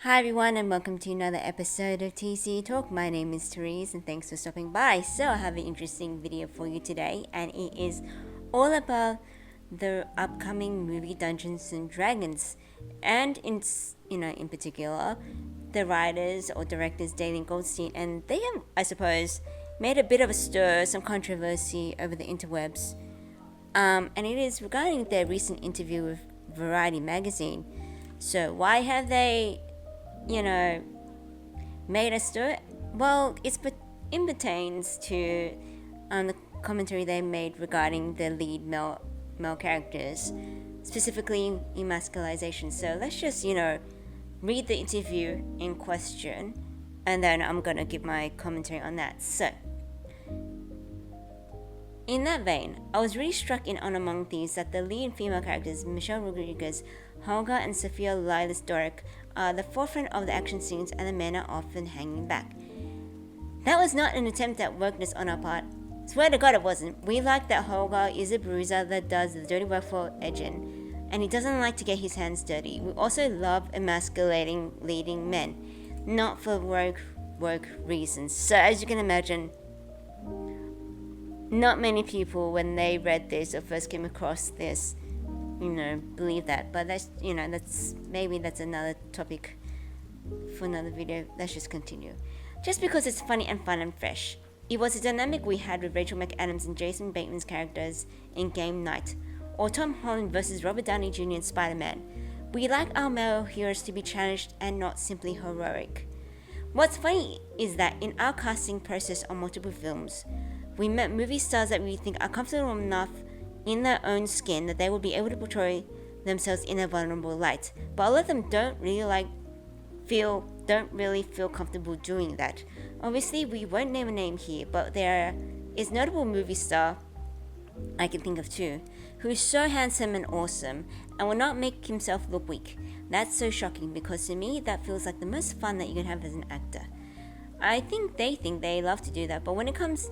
Hi everyone and welcome to another episode of TC Talk. My name is Therese and thanks for stopping by. So I have an interesting video for you today and it is all about the upcoming movie Dungeons and Dragons and in particular the writers or directors Dalen Goldstein, and they have, I suppose, made a bit of a stir, some controversy over the interwebs. And it is regarding their recent interview with Variety magazine. So why have they made us do it? Well, it pertains to the commentary they made regarding the lead male characters, specifically emasculation. So let's just, read the interview in question, and then I'm gonna give my commentary on that. So, in that vein, I was really struck in on Among Thieves that the lead female characters, Michelle Rodriguez, Helga, and Sophia Lilas Doric, are the forefront of the action scenes and the men are often hanging back. That was not an attempt at wokeness on our part. Swear to God it wasn't. We like that Helga is a bruiser that does the dirty work for Edgen, and he doesn't like to get his hands dirty. We also love emasculating leading men, not for work reasons. So as you can imagine, not many people, when they read this or first came across this, believe that. But that's another topic for another video. Let's just continue. Just because it's funny and fun and fresh. It was a dynamic we had with Rachel McAdams and Jason Bateman's characters in Game Night, or Tom Holland versus Robert Downey Jr. in Spider-Man. We like our male heroes to be challenged and not simply heroic. What's funny is that in our casting process on multiple films, we met movie stars that we think are comfortable enough in their own skin that they will be able to portray themselves in a vulnerable light. But a lot of them don't really feel comfortable doing that. Obviously, we won't name a name here, but there is a notable movie star I can think of too, who is so handsome and awesome and will not make himself look weak. That's so shocking because to me that feels like the most fun that you can have as an actor. I think they love to do that, but when it comes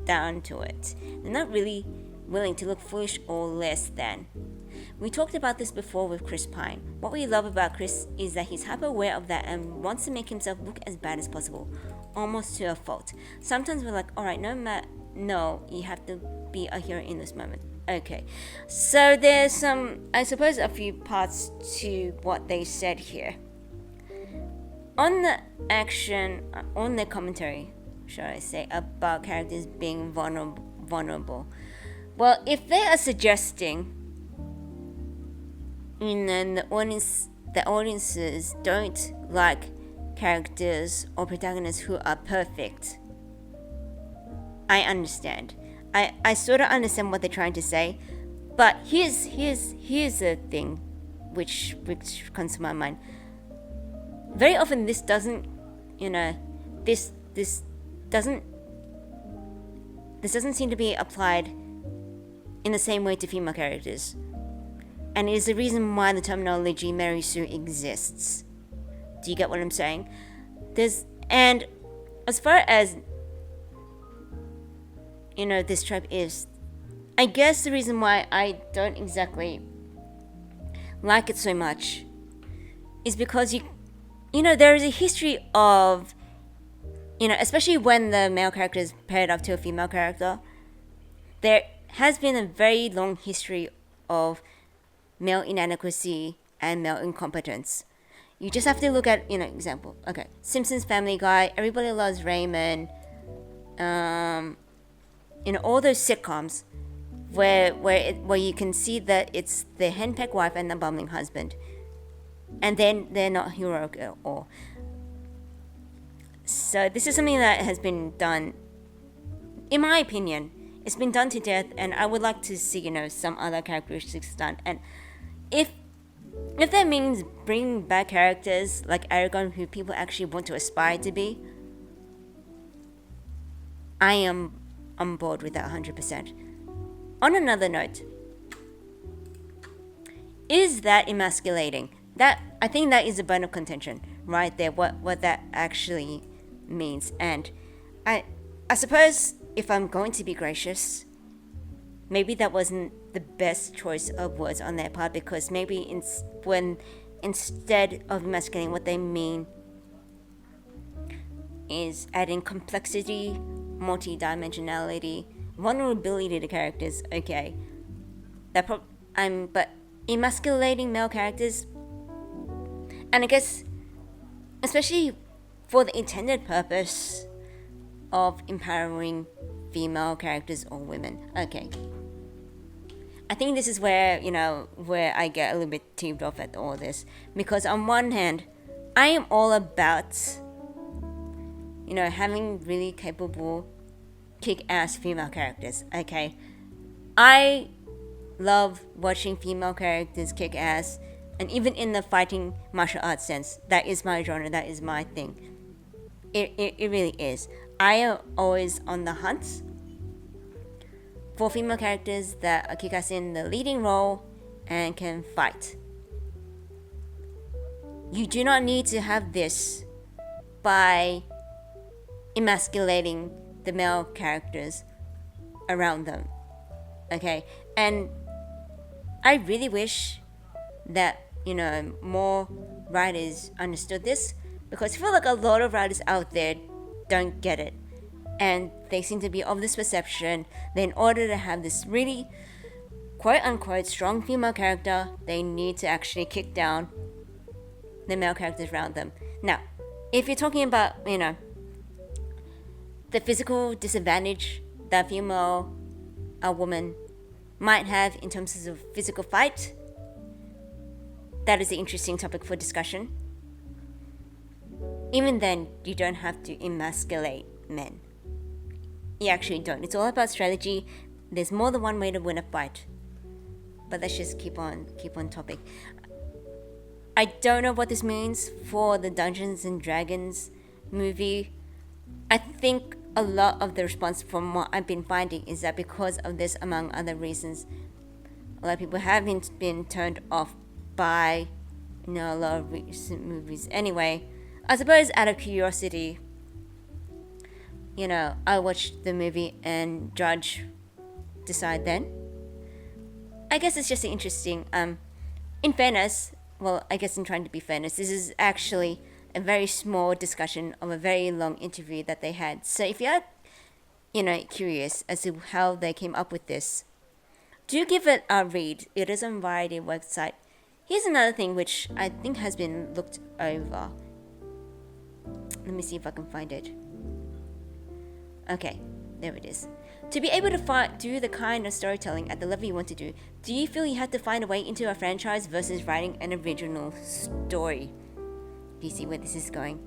down to it, they're not really willing to look foolish or less than. We talked about this before with Chris Pine. What we love about Chris is that he's hyper aware of that and wants to make himself look as bad as possible, almost to a fault. Sometimes we're like, alright, no, you have to be a hero in this moment. Okay, so there's a few parts to what they said here. On the commentary, shall I say, about characters being vulnerable. Well, if they are suggesting, the audiences don't like characters or protagonists who are perfect, I understand. I sort of understand what they're trying to say, but here's the thing, which comes to my mind. Very often, this doesn't seem to be applied in the same way to female characters, and it is the reason why the terminology Mary Sue exists. Do you get what I'm saying? And as far as this trope is, I guess the reason why I don't exactly like it so much is because there is a history of, especially when the male character is paired up to a female character, there has been a very long history of male inadequacy and male incompetence. You just have to look at, example. Okay, Simpsons, Family Guy, Everybody Loves Raymond, all those sitcoms where you can see that it's the henpecked wife and the bumbling husband, and then they're not heroic at all. So this is something that has been done, in my opinion, it's been done to death, and I would like to see, some other characteristics done. And if that means bringing back characters like Aragorn, who people actually want to aspire to be, I am on board with that 100%. On another note, is that emasculating? That, I think that is a bone of contention right there, what that actually means. And I suppose if I'm going to be gracious, maybe that wasn't the best choice of words on their part, because maybe when instead of emasculating, what they mean is adding complexity, multi-dimensionality, vulnerability to characters. Okay, but emasculating male characters, and I guess especially for the intended purpose of empowering female characters or women. Okay, I think this is where I get a little bit teed off at all this, because on one hand, I am all about having really capable, kick-ass female characters. Okay, I love watching female characters kick ass, and even in the fighting martial arts sense, that is my genre, that is my thing. It really is. I am always on the hunt for female characters that are kick ass in the leading role and can fight. You do not need to have this by emasculating the male characters around them. Okay, and I really wish that more writers understood this, because I feel like a lot of writers out there don't get it, and they seem to be of this perception that in order to have this really quote unquote strong female character, they need to actually kick down the male characters around them. Now, if you're talking about the physical disadvantage that a woman might have in terms of physical fight, that is an interesting topic for discussion. Even then, you don't have to emasculate men. You actually don't. It's all about strategy. There's more than one way to win a fight. But let's just keep on topic. I don't know what this means for the Dungeons and Dragons movie. I think a lot of the response from what I've been finding is that because of this, among other reasons, a lot of people have been turned off by a lot of recent movies. Anyway, I suppose out of curiosity, I watched the movie and decide then. I guess it's just interesting. In fairness, I guess in trying to be fairness, this is actually a very small discussion of a very long interview that they had. So if you're, curious as to how they came up with this, do give it a read. It is on Variety website. Here's another thing which I think has been looked over. Let me see if I can find it. Okay, there it is. To be able to do the kind of storytelling at the level you want to do you feel you have to find a way into a franchise versus writing an original story? Do you see where this is going?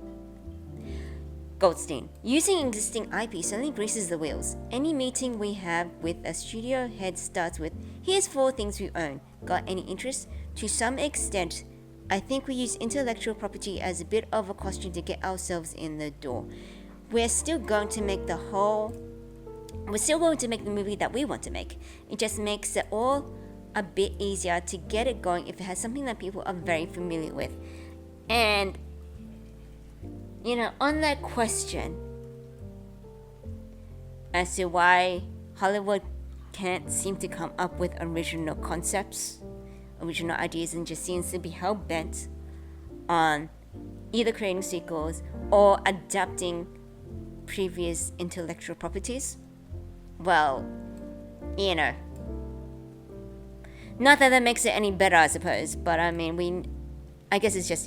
Goldstein. Using existing IP certainly greases the wheels. Any meeting we have with a studio head starts with, here's 4 things we own. Got any interest? To some extent, I think we use intellectual property as a bit of a costume to get ourselves in the door. We're still going to make the movie that we want to make. It just makes it all a bit easier to get it going if it has something that people are very familiar with. And on that question as to why Hollywood can't seem to come up with original concepts, original ideas, and just seems to be hell-bent on either creating sequels or adapting previous intellectual properties, not that makes it any better, I suppose, but I guess it's just,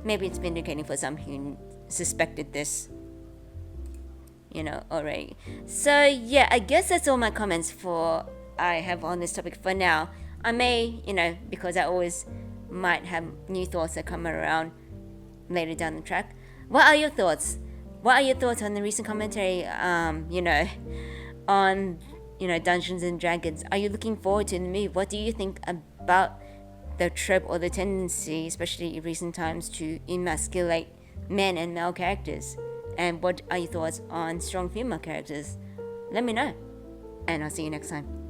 maybe it's vindicating for some who suspected this, already. So yeah, I guess that's all my comments I have on this topic for now. I may, because I always might have new thoughts that come around later down the track. What are your thoughts? What are your thoughts on the recent commentary, on, Dungeons and Dragons? Are you looking forward to the movie? What do you think about the trope or the tendency, especially in recent times, to emasculate men and male characters? And what are your thoughts on strong female characters? Let me know. And I'll see you next time.